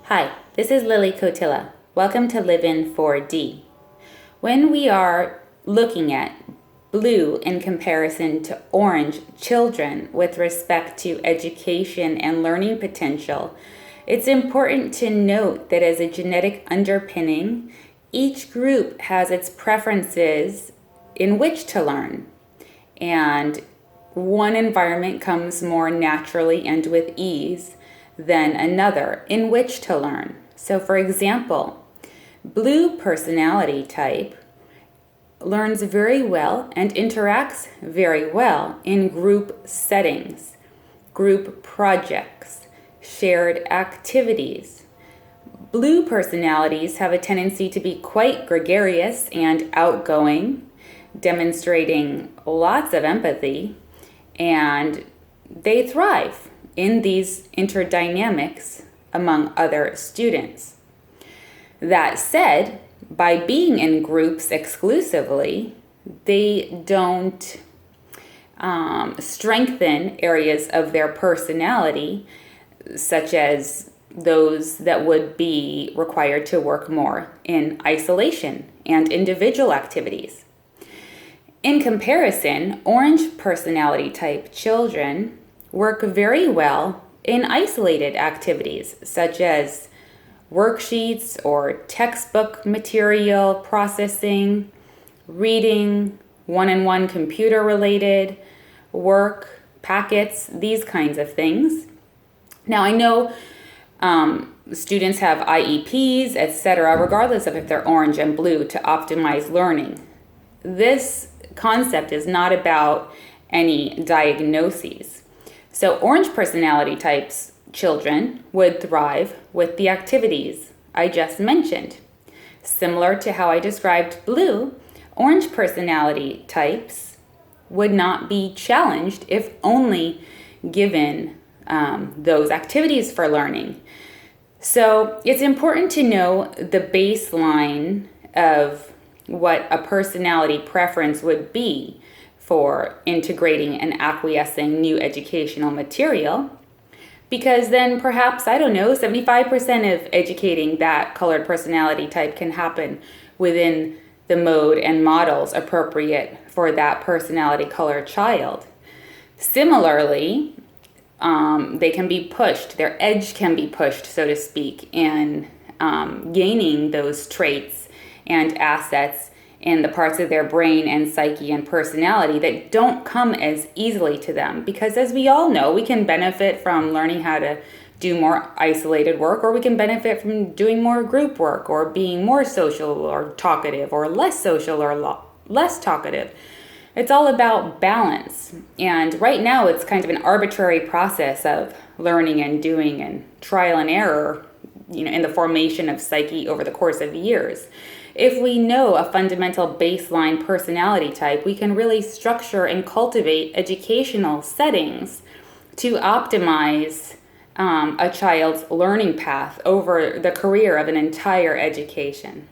Hi, this is Lily Cotilla. Welcome to Live in 4D. When we are looking at blue in comparison to orange children with respect to education and learning potential, it's important to note that as a genetic underpinning, each group has its preferences in which to learn. And one environment comes more naturally and with ease than another in which to learn. So for example, blue personality type learns very well and interacts very well in group settings, group projects, shared activities. Blue personalities have a tendency to be quite gregarious and outgoing, demonstrating lots of empathy, and they thrive in these interdynamics among other students. That said, by being in groups exclusively, they don't strengthen areas of their personality, such as those that would be required to work more in isolation and individual activities. In comparison, orange personality type children work very well in isolated activities such as worksheets or textbook material processing, reading, one-on-one computer-related work, packets, these kinds of things. Now, I know students have IEPs, etc., regardless of if they're orange and blue, to optimize learning. This concept is not about any diagnoses. So orange personality types children would thrive with the activities I just mentioned. Similar to how I described blue, orange personality types would not be challenged if only given those activities for learning. So it's important to know the baseline of what a personality preference would be for integrating and acquiescing new educational material, because then perhaps, 75% of educating that colored personality type can happen within the mode and models appropriate for that personality color child. Similarly, they can be pushed, their edge can be pushed, so to speak, in gaining those traits and assets in the parts of their brain and psyche and personality that don't come as easily to them. Because as we all know, we can benefit from learning how to do more isolated work, or we can benefit from doing more group work, or being more social or talkative, or less social or less talkative. It's all about balance. And right now it's kind of an arbitrary process of learning and doing and trial and error, in the formation of psyche over the course of years. If we know a fundamental baseline personality type, we can really structure and cultivate educational settings to optimize a child's learning path over the career of an entire education.